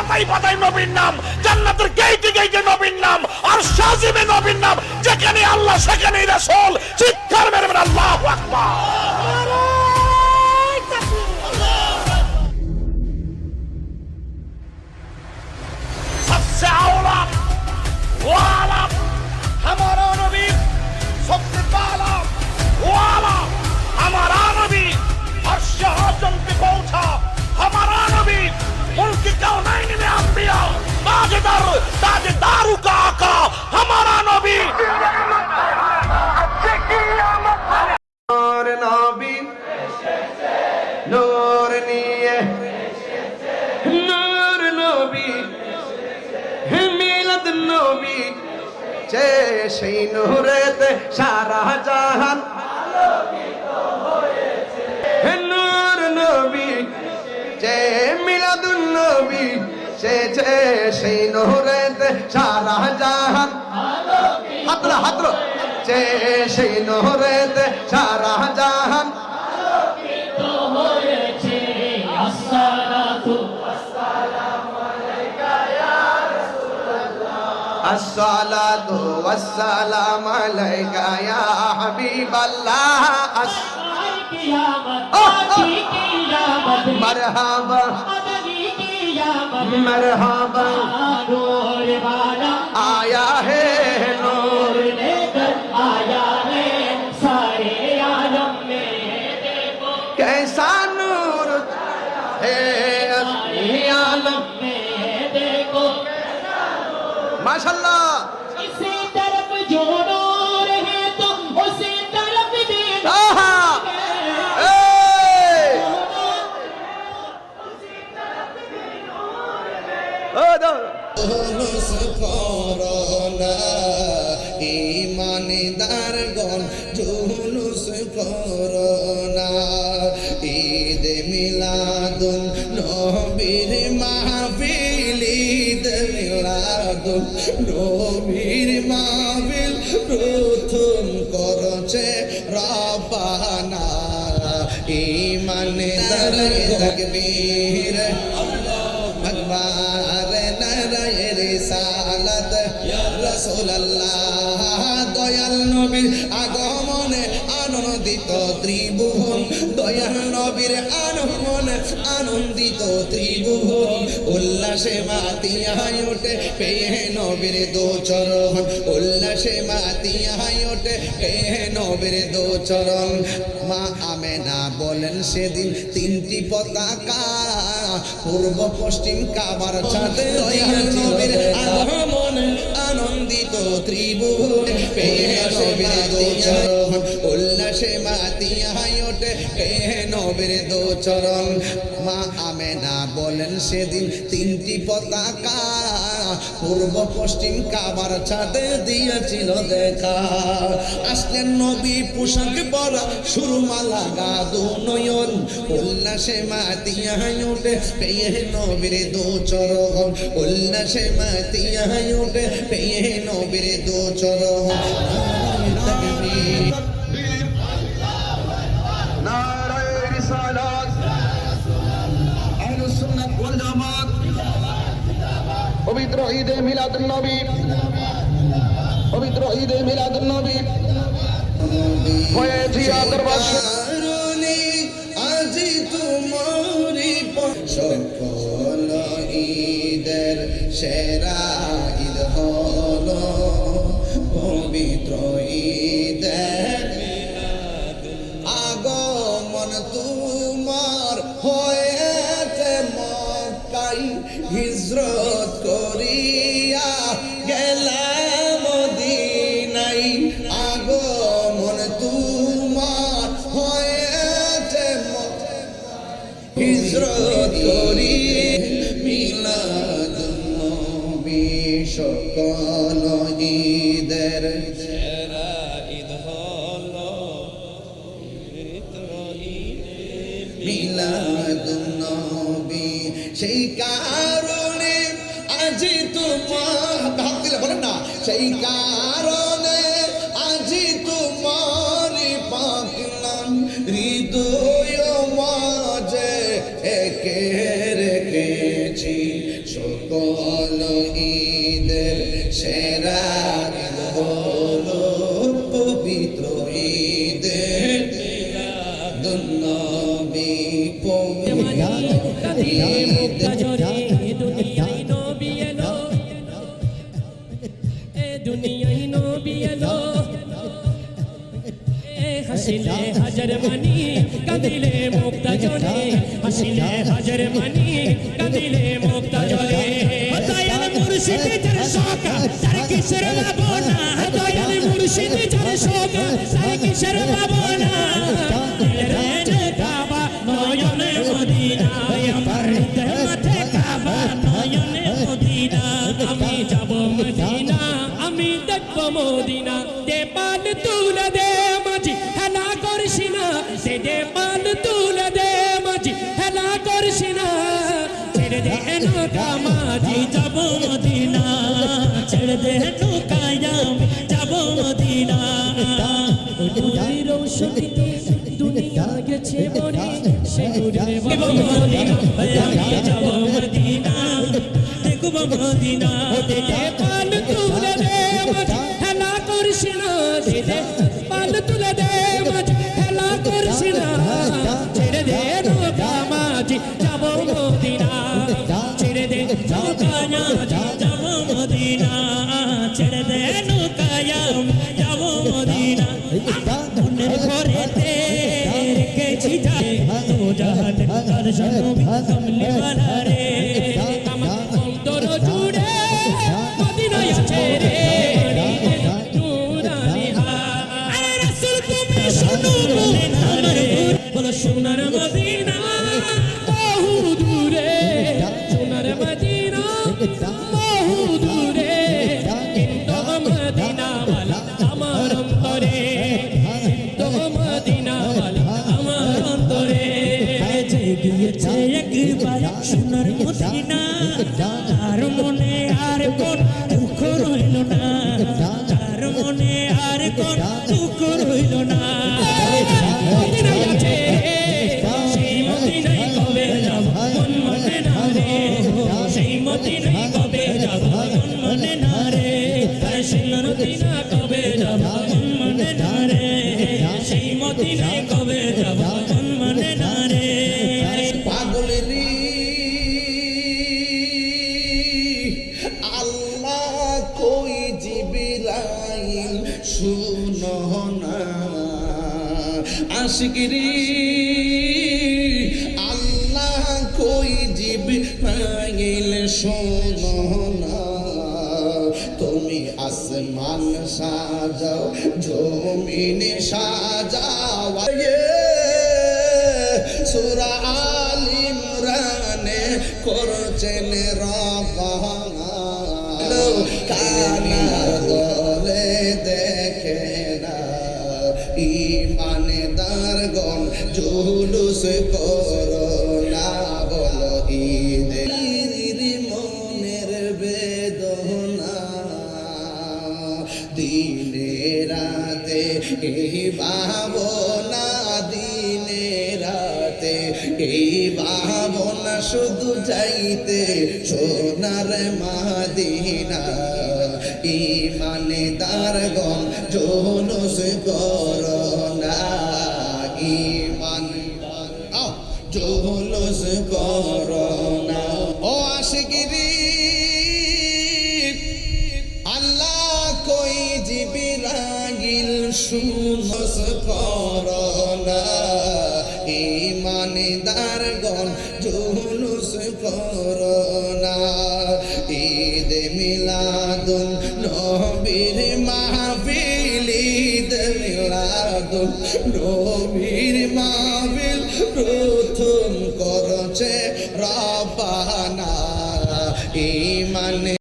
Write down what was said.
পাতায় পাতায় নবীর নাম, জান্নাতের গেইটে গেইটে নবীর নাম, আর শাজিমে নবীর নাম। যেখানে আল্লাহ সেখানেই রাসূল। চিৎকার মেরে বলেন আল্লাহু আকবার। सबसे आला वाला हमारा नबी, सबसे पहला वाला हमारा नबी, अर्श आज़म पे पहुंचा हमारा नबी, मुल्क कौनैन में अंबिया, ताजदारों का आका हमारा नबी। नूर नबी नूर निये नूर नबी মিলাদ নবী যে সেই নূরেতে সারা জাহান আলোকিত হয়েছে। নূর নবী যে মিলাদ নবী সে যে সেই নূরেতে সারা জাহান আলোকিত হাতরা হাতরা যে সেই নূরেতে সারা জাহান আলোকিত হয়েছে। আসসালাতু الصلاة والسلام عليك يا حبيب الله مرحبا مرحبا आया है नूर लेकर आया है सारे आलम में देखो कैसा नूर है आलम में देखो माशाल्लाह। इसी तरफ जो नूर है तो उसी तरफ भी ईमानदार गण जुलूस करना ईद मिलादुन नबीर महफिल ईद মিলাদুন নবীর মাহফিল প্রথম করেছে রব্বানা ঈমানদার তাকবীর আল্লাহু আকবার নারায়ে রিসালাত ইয়া রাসূলুল্লাহ দয়াল নবীর আগমনে আনন্দিত ত্রিভুবন দয়াল নবীর আগমনে আনন্দিত ত্রিভুবন উল্লাসে মাতিয়ায় ওঠে পেয়ে নবীর দো চরণ উল্লাসে মাতিয়ায় ওঠে পেয়ে নবীর দো চরণ। মা আমেনা বলেন সেদিন তিনটি পতাকা পূর্ব পশ্চিম কাবার ছাদে দয়াল নবীর আগমনে আনন্দিত ত্রিভুবন পেয়ে নবীর দো চরণ উল্লাসে মাতিয়ায় ওঠে পেয়ে নবীর দো চরণ। মা আমেনা বলেন সেদিন তিনটি পতাকা পূর্ব পশ্চিম কাবার ছাদে দিয়েছিল দেখা। আসলেন নবী পোশাক পরা সুরমা লাগা দু নয়ন উল্লাসে মাতিয়ায় ওঠে পেয়ে নবীর দো চরণ উল্লাসে মাতিয়ায় ওঠে পেয়ে নবীর দো চরণ। নারায়ে রিসালাত আহলুস সুন্নাত ওয়াল জামাত পবিত্র ঈদে মিলাদুন নবী পবিত্র ঈদে মিলাদুন নবী হয়েছি আদরবাসী আজি তোমারি সকল ঈদের সেরা ঈদ হলো পবিত্র ঈদের আগমন তোমার হয়েছে মক্কায় হিজরত করিয়া গেলাম মদিনায় আগমন তোমার হয়েছে হিজরত করি মিলাদ নবী সকল ঈদের সেরা ঈদ হলো মিলাদ নবী সেই কারণে আজি তোমার হাত দিলে বলেন না সেই কারণে আজি তোমার পাকলাম হৃদয় মাঝে একে রেখেছি নবী কাঁদিয়ে মুক্তা ঝরে দুনিয়ায় নবী এলো এ দুনিয়ায় নবী এলো হাসিলে হাজার মানি কাঁদিলে মুক্তা ঝরে হাসিলে হাজার মানি কাঁদিলে মুক্তা ঝরে দয়াল মুর্শিদ যার শোক তার কিসের ভাবনা দয়াল মুর্শিদ যার শোক তার কিসের ভাবনা রে কাবা নয়নে মদিনা আমার হৃদয় মাঠে কাবা নয়নে মদিনা আমি যাব মদিনা আমি দেখব মদিনা দে পাল তুলে দে মাঝি হেলা করিস না দে পাল তুলে দে মাঝি হেলা করিস না ছেড়ে দে নৌকা মাঝি যাব মদিনা ছেড়ে দে নৌকায়াম যাব মদিনা ওই রৌশনীতে দুনিয়া গেছে মরে সে নূরে মদিনা আমি যাব মদিনা দেখব মদিনা দে পাল তুলে দে মাঝি হেলা করিস না দে পাল তুলে দে মাঝি হেলা করিস না ছেড়ে দে নৌকা মাঝি যাব মদিনা ছেড়ে দে নৌকায়া যাব মদিনা ছেড়ে দে নৌকায়াম যাব মদিনা মনের ঘরেতে রেখেছি যায় তো জাহান আর জনবী কমলি ওয়ালা রে আমার অন্তর জুড়ে মদিনায় আছে রে নূরানি আরে রাসূল তুমি শুনো আমার বলো সোনার মদিনা বহু দূরে সোনার মদিনা বহু দূরে কিন্তু মদিনা ওয়ালা আমার অন্তরে কিন্তু মদিনা ওয়ালা আমার অন্তরে গিয়েছে একবার সোনার মদিনা আর মনে আর কোন দুঃখ রইল না আর মনে আর কোন দুঃখ রইল না মদিনায় আছে সেই মদিনায় কবে যাব মন মনে না রে সেই মদিনায় কবে যাব মন মনে না রে সেই মদিনা কবে যাব মন মনে না রে সেই মদিনায় কবে যাব মন মনে না রে পাগলেরি আল্লাহ কই জিবরাইল শুনো না আশিকরি আল্লাহ কই জিবরাইল শুনো না তুমি আসমান সাজাও জমিন সাজাও সূরা আল ইমরানে করছেন রব্বানা কানা দলে দেখে না ঈমানদারগণ জুলুস করো না বলো ঈদের মনের বেদনা দিনে রাতে এই ভাবনা দিনে রাতে এই ভাবনা শুধু যাইতে সোনার মদিনা ঈমানদারগণ জুলুস করো না ঈমানদার জুলুস করো না ও আশিকরি আল্লাহ কই জিবরাইল শুনস করো না ঈমানদারগণ জুলুস করো না ঈদ মিলাদুন নবীর মাহফিল ঈদ মিলাদুন নবীর মাহফিল প্রথম করছে রব্বানা ঈমান